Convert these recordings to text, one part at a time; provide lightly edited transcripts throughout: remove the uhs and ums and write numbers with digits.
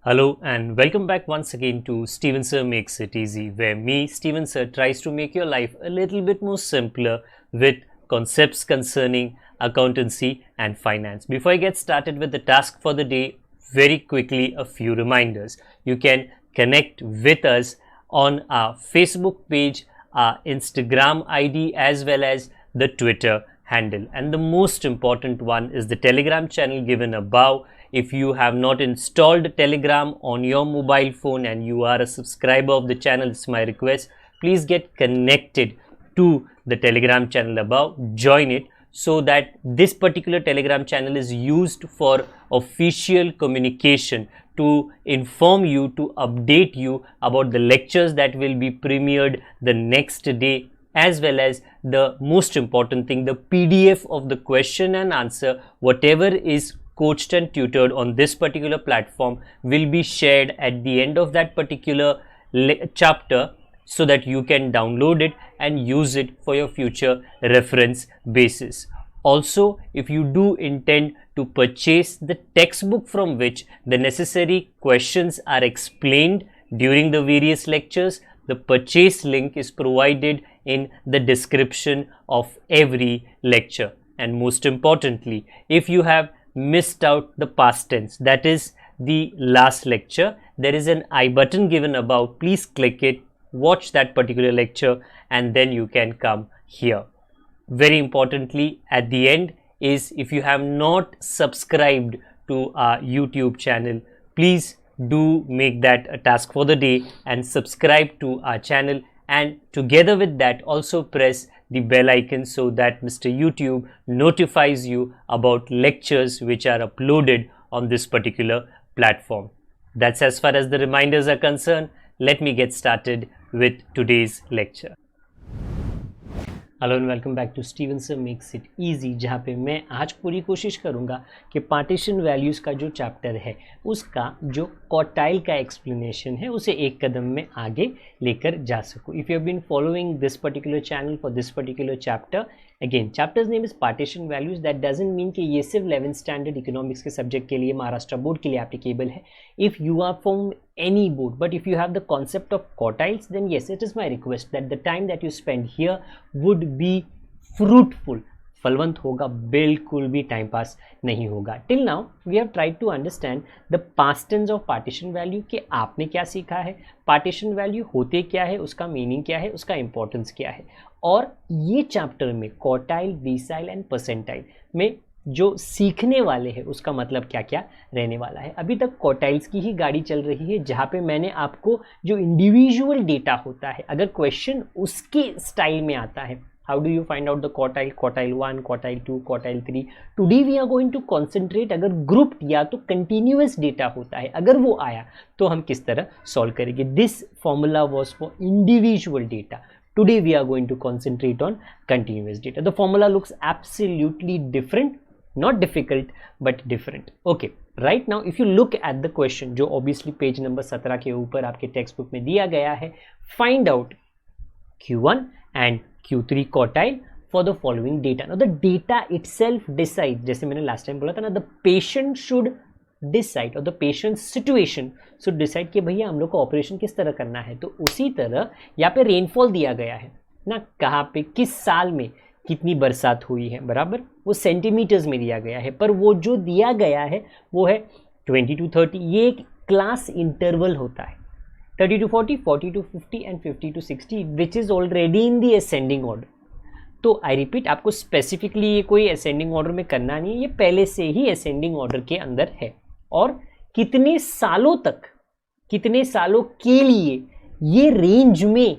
Hello and welcome back once again to Steven Sir Makes It Easy, where me, Steven Sir, tries to make your life a little bit more simpler with concepts concerning accountancy and finance. Before I get started with the task for the day, very quickly a few reminders. You can connect with us on our Facebook page, our Instagram ID, as well as the Twitter handle. And the most important one is the Telegram channel given above. If you have not installed Telegram on your mobile phone and you are a subscriber of the channel, it's my request, please get connected to the Telegram channel above, join it, so that this particular Telegram channel is used for official communication, to inform you, to update you about the lectures that will be premiered the next day, as well as the most important thing, the PDF of the question and answer, whatever is coached and tutored on this particular platform, will be shared at the end of that particular chapter, so that you can download it and use it for your future reference basis. Also, if you do intend to purchase the textbook from which the necessary questions are explained during the various lectures, the purchase link is provided in the description of every lecture. And most importantly, if you have missed out the past tense, that is the last lecture, there is an I button given above. Please click it, watch that particular lecture, and then you can come here. Very importantly, at the end is, if you have not subscribed to our YouTube channel, please do make that a task for the day and subscribe to our channel, and together with that also press the bell icon so that Mr. YouTube notifies you about lectures which are uploaded on this particular platform. That's as far as the reminders are concerned. Let me get started with today's lecture. Hello and welcome back to Steven sir makes it easy, जहाँ पे मैं आज पूरी कोशिश करूँगा कि partition values का जो चैप्टर है उसका जो क्वार्टाइल का एक्सप्लेनेशन है उसे एक कदम में आगे लेकर जा सकूँ. If you have been following this particular channel for this particular chapter, again chapter's name is partition values. That doesn't mean कि ये सिर्फ 11th स्टैंडर्ड इकोनॉमिक्स के सब्जेक्ट के लिए, महाराष्ट्र बोर्ड के लिए एप्लीकेबल है. If you are from any board, but if you have the concept of quartiles, then yes, it is my request that the time that you spend here would be fruitful. फलवंत होगा, बिल्कुल भी time pass नहीं होगा. Till now we have tried to understand the past tense of partition value, कि आपने क्या सीखा है, पार्टीशन वैल्यू होते क्या है, उसका मीनिंग क्या है, उसका इंपॉर्टेंस क्या है. और ये चैप्टर में क्वार्टाइल, डेसाइल एंड परसेंटाइल में जो सीखने वाले हैं उसका मतलब क्या क्या रहने वाला है. अभी तक क्वार्टाइल्स की ही गाड़ी चल रही है, जहाँ पे मैंने आपको जो इंडिविजुअल डेटा होता है, अगर क्वेश्चन उसके स्टाइल में आता है, how do you find out the quartile, quartile 1, quartile 2, quartile 3. Today we are going to concentrate, अगर ग्रुप या तो कंटिन्यूअस डेटा होता है, अगर वो आया तो हम किस तरह सॉल्व करेंगे. This formula was for individual data. Today we are going to concentrate on continuous data. The formula looks absolutely different, not difficult but different. Okay, right now if you look at the question, जो obviously page number 17 के ऊपर आपके text book में दिया गया है, find out Q1 and Q3 quartile for the following data. Now the data itself decide, जैसे मैंने लास्ट टाइम बोला था ना, the patient should डिसाइड और the patient situation should decide कि भैया हम लोग को ऑपरेशन किस तरह करना है. तो उसी तरह यहाँ पे रेनफॉल दिया गया है ना, कहाँ पे, किस साल में कितनी बरसात हुई है, बराबर, वो सेंटीमीटर्स में दिया गया है. पर वो जो दिया गया है वो है 20 to 30. ये एक क्लास इंटरवल होता है, 30 to 40, 40 to 50 and 50 to 60, which is already in the ascending order. तो आई रिपीट, आपको स्पेसिफिकली ये कोई असेंडिंग ऑर्डर में करना नहीं है, ये पहले से ही असेंडिंग ऑर्डर के अंदर है. और कितने सालों तक, कितने सालों के लिए ये रेंज में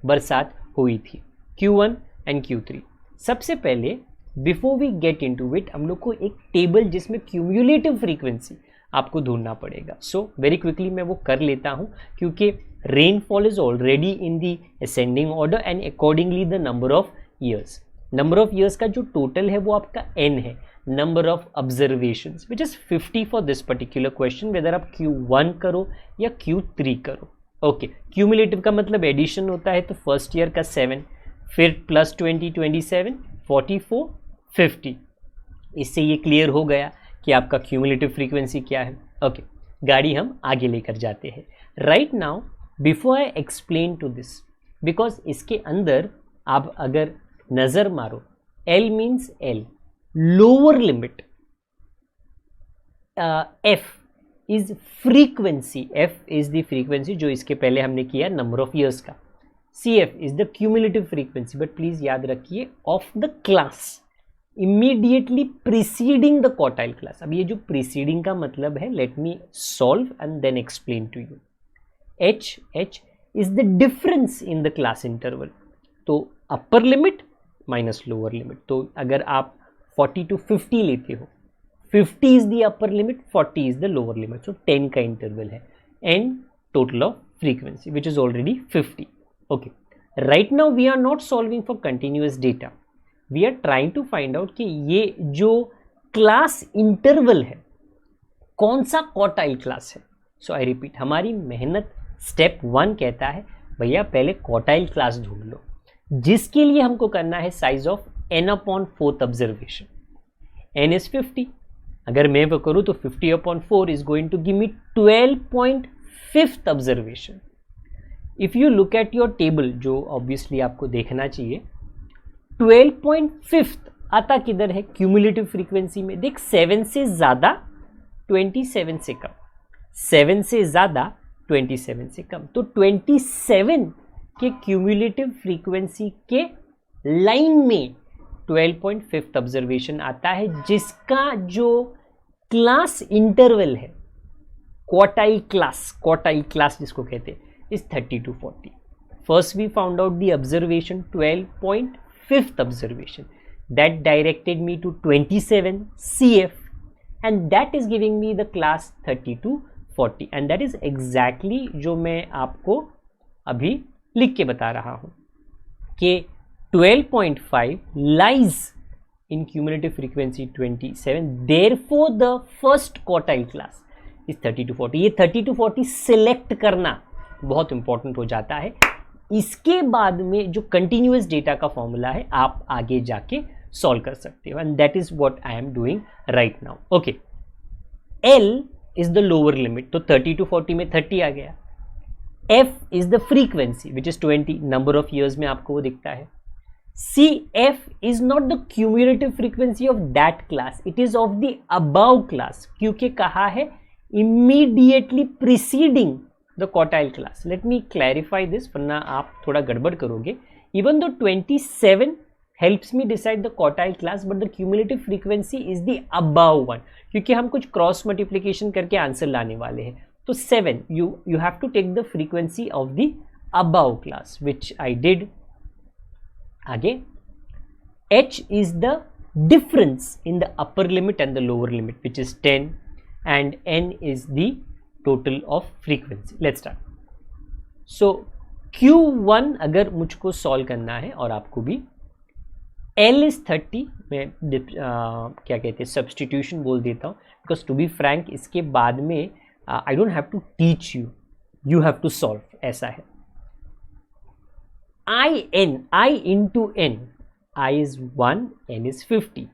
बरसात हुई थी, Q1 एंड Q3. सबसे पहले before we get into it, हम लोग को एक टेबल जिसमें क्यूमुलेटिव फ्रीक्वेंसी आपको ढूंढना पड़ेगा. सो वेरी क्विकली मैं वो कर लेता हूँ, क्योंकि rainfall is already in the ascending order and accordingly the number of years. Number of years का जो टोटल है वो आपका n है. Number of observations which is 50 for this particular question, whether आप Q1 करो या Q3 करो. ओके, क्यूमुलेटिव का मतलब एडिशन होता है, तो फर्स्ट ईयर का 7, फिर प्लस 20, 27, 44, 50. इससे ये क्लियर हो गया कि आपका क्यूमुलेटिव फ्रीक्वेंसी क्या है. ओके, गाड़ी हम आगे लेकर जाते हैं। Right now before I explain to this, because इसके अंदर आप अगर नजर मारो, L means L, lower limit, F is frequency, F is the frequency जो इसके पहले हमने किया नंबर ऑफ ईयर्स का, CF is the cumulative frequency, but please याद रखिए of the class immediately preceding the quartile class. अब ये जो प्रीसीडिंग का मतलब है, let me solve and then explain to you. H is the difference in the class interval, तो upper limit minus lower limit. तो अगर आप 40 to 50 लेते हो, 50 is the upper limit, 40 is the lower limit, so 10 का interval है, and total of frequency which is already 50। Okay, right now we are not solving for continuous data, we are trying to find out कि ये जो class interval है कौन सा quartile class है। सो I repeat, हमारी मेहनत स्टेप 1 कहता है भैया पहले क्वार्टाइल क्लास ढूंढ लो, जिसके लिए हमको करना है size of n/4 observation. n is 50, अगर मैं वो करूँ तो 50/4 is going to give me 12.5 observation. If you look at your table, जो ऑब्वियसली आपको देखना चाहिए, 12.5 आता किधर है क्यूमुलेटिव फ्रीक्वेंसी में, देख 7 से ज्यादा 27 से कम, 7 से ज्यादा 27 से कम, तो 27 के क्यूमुलेटिव फ्रीक्वेंसी के लाइन में 12.5 ऑब्जर्वेशन आता है, जिसका जो क्लास इंटरवल है, क्वार्टाइल क्लास जिसको कहते हैं, is 30 to 40। First we found out the observation 12.5 observation that directed me to 27 CF, and that is giving me the class 30 to 40, and that is exactly जो मैं आपको अभी लिख के बता रहा हूं कि 12.5 lies in cumulative frequency 27, therefore the first quartile class is 30 to 40। ये 30 to 40 select करना बहुत इंपॉर्टेंट हो जाता है। इसके बाद में जो कंटिन्यूअस डेटा का फॉर्मूला है आप आगे जाके सॉल्व कर सकते हो, and that is what I am doing right now. Okay, L is the lower limit, तो 30 to 40 में 30 आ गया। F is the frequency which is 20, number of years में आपको वो दिखता है। CF is not the cumulative frequency of that class, it is of the above class, क्योंकि कहा है immediately preceding the quartile class. Let me clarify this, वरना आप थोड़ा गड़बड़ करोगे। Even though 27 helps me decide the quartile class, but the cumulative frequency is the above one, क्योंकि हम कुछ क्रॉस मल्टीप्लिकेशन करके आंसर लाने वाले हैं। तो 7 you have to take the frequency of the above class, which I did. आगे H is the difference in the upper limit and the lower limit, which is 10, and N is the total of frequency. Let's start. So Q1 अगर मुझको solve करना है और आपको भी, L is 30, मैं क्या कहते हैं सब्सटीट्यूशन बोल देता हूँ, बिकॉज टू बी फ्रैंक इसके बाद में I don't have to teach you, you have to solve, ऐसा है। I into N, I is 1, N is 50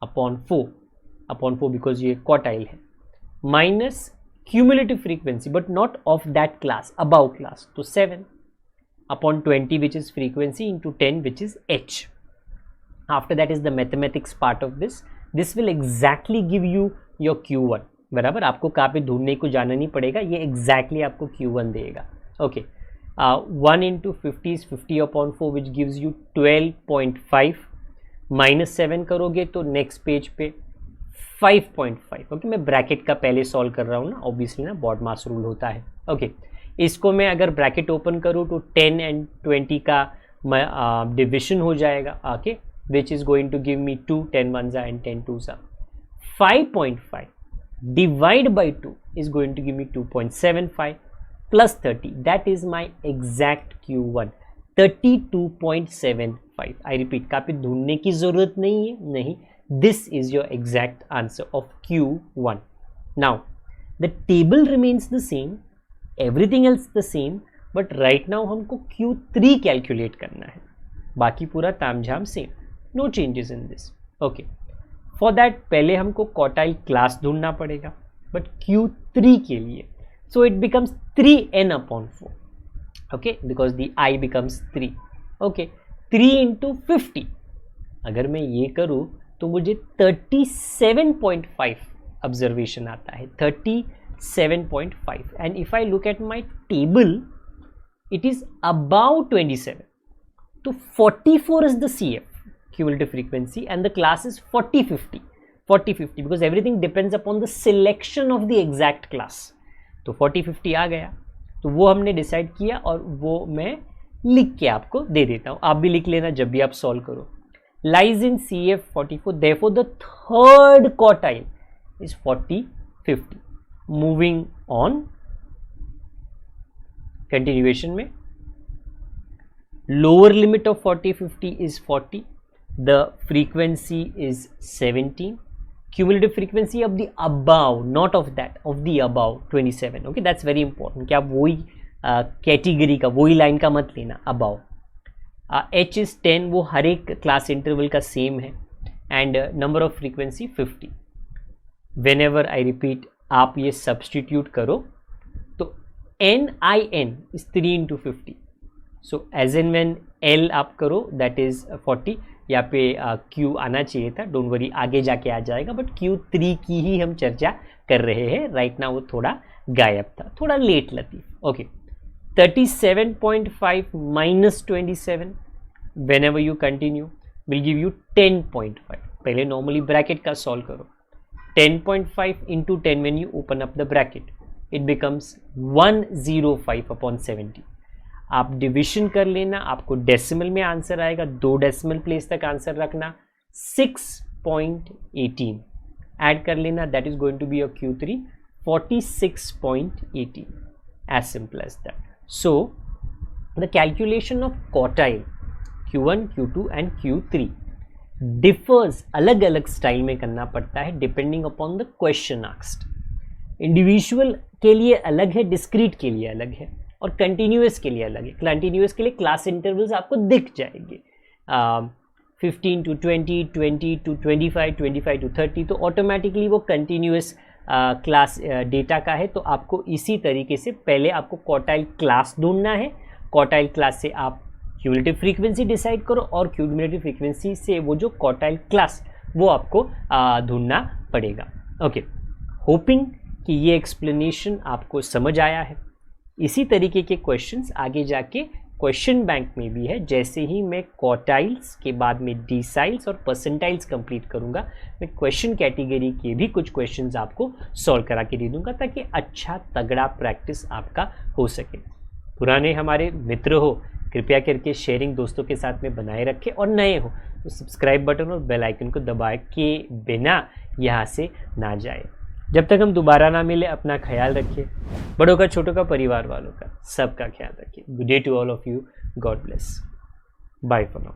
upon 4 because ये क्वार्टाइल है, minus cumulative frequency but not of that class, above class, तो 7 upon 20 which is frequency into 10 which is H. After that is the mathematics part of this. This will exactly give you your Q1, बराबर, आपको कहाँ पे ढूंढने को जाना नहीं पड़ेगा, ये exactly आपको Q1 देगा। Okay, 1 into 50 is 50/4 which gives you 12.5, minus 7 करोगे तो नेक्स्ट पेज पे 5.5। ओके, मैं ब्रैकेट का पहले सॉल्व कर रहा हूँ ना, ऑब्वियसली ना बॉड मास रूल होता है। ओके, इसको मैं अगर ब्रैकेट ओपन करूँ तो 10 and 20 का डिविजन हो जाएगा, okay, which is going to give me 2, 10 1s and 10 2s। 5.5 divide by 2 is going to give me 2.75 plus 30, that is my exact Q1, 32.75। I repeat, कहाँ पे ढूंढने की जरूरत नहीं है, नहीं, this is your exact answer of Q1. Now the table remains the same, everything else the same, but right now हमको Q3 calculate करना है, बाकी पूरा तामझाम same, no changes in this. Okay, for that पहले हमको क्वार्टाइल क्लास ढूंढना पड़ेगा। बट Q3 के लिए so it becomes 3n upon 4. Okay, because the I becomes 3. Okay, 3 into 50. अगर मैं ये करूँ तो मुझे 37.5 ऑब्जर्वेशन आता है, 37.5. And if I look at my table it is about 27. तो 44 is the CF, cumulative frequency, and the class is 40-50. 40-50 because everything depends upon the selection of the exact class. तो 40-50 आ गया, तो वो हमने डिसाइड किया और वो मैं लिख के आपको दे देता हूँ. आप भी लिख लेना जब भी आप सॉल्व करो. Lies in CF 44, therefore the third quartile is 40-50. Moving on, continuation में lower limit of 40-50 is 40. The frequency is 17. Cumulative frequency of the above, not of that, of the above 27. Okay, that's very important कि आप वही category का, वही line का मत लेना. above H is 10, वो हर एक क्लास इंटरवल का सेम है. And number of frequency 50. Whenever I repeat, आप ये सब्सटीट्यूट करो तो NIN is 3 into 50. So as N when L आप करो दैट इज 40. यहाँ पे Q आना चाहिए था, डोंट वरी आगे जाके आ जाएगा, बट Q3 की ही हम चर्चा कर रहे हैं राइट नाउ. वो थोड़ा गायब था, थोड़ा लेट लतीफ़. Okay, 37.5 minus 27 whenever you continue will give you 10.5. पहले normally bracket का solve करो. 10.5 into 10 when you open up the bracket it becomes 105 upon 70. आप डिविजन कर लेना, आपको डेसिमल में आंसर आएगा. 2 डेसिमल प्लेस तक आंसर रखना. 6.18 ऐड कर लेना, that is going to be your Q3 46.18. as simple as that. So the calculation of quartile Q1, Q2 and Q3 differs, अलग अलग स्टाइल में करना पड़ता है depending upon the question asked. Individual के लिए अलग है, डिस्क्रीट के लिए अलग है, और कंटिन्यूअस के लिए अलग है. कंटिन्यूअस के लिए क्लास इंटरवल्स आपको दिख जाएंगे, 15 to 20, 20 to 25, 25 to 30. तो ऑटोमेटिकली वो कंटिन्यूअस क्लास डेटा का है. तो आपको इसी तरीके से पहले आपको क्वार्टाइल क्लास ढूंढना है. क्वार्टाइल क्लास से आप क्यूमुलेटिव फ्रीक्वेंसी डिसाइड करो, और क्यूमुलेटिव फ्रीक्वेंसी से वो जो क्वार्टाइल क्लास वो आपको ढूंढना पड़ेगा. ओके, होपिंग कि ये एक्सप्लेनेशन आपको समझ आया है. इसी तरीके के क्वेश्चंस आगे जाके क्वेश्चन बैंक में भी है. जैसे ही मैं क्वार्टाइल्स के बाद में डिसाइल्स और परसेंटाइल्स कंप्लीट करूंगा, मैं क्वेश्चन कैटेगरी के भी कुछ क्वेश्चंस आपको सॉल्व करा के दे दूंगा, ताकि अच्छा तगड़ा प्रैक्टिस आपका हो सके. पुराने हमारे मित्र हो, कृपया करके शेयरिंग दोस्तों के साथ में बनाए रखें, और नए हो तो सब्सक्राइब बटन और बेल आइकन को दबाए के बिना यहाँ से ना जाए. जब तक हम दोबारा ना मिले, अपना ख्याल रखिए. बड़ों का, छोटों का, परिवार वालों का, सबका ख्याल रखिए. Good day to all of you. God bless. Bye for now.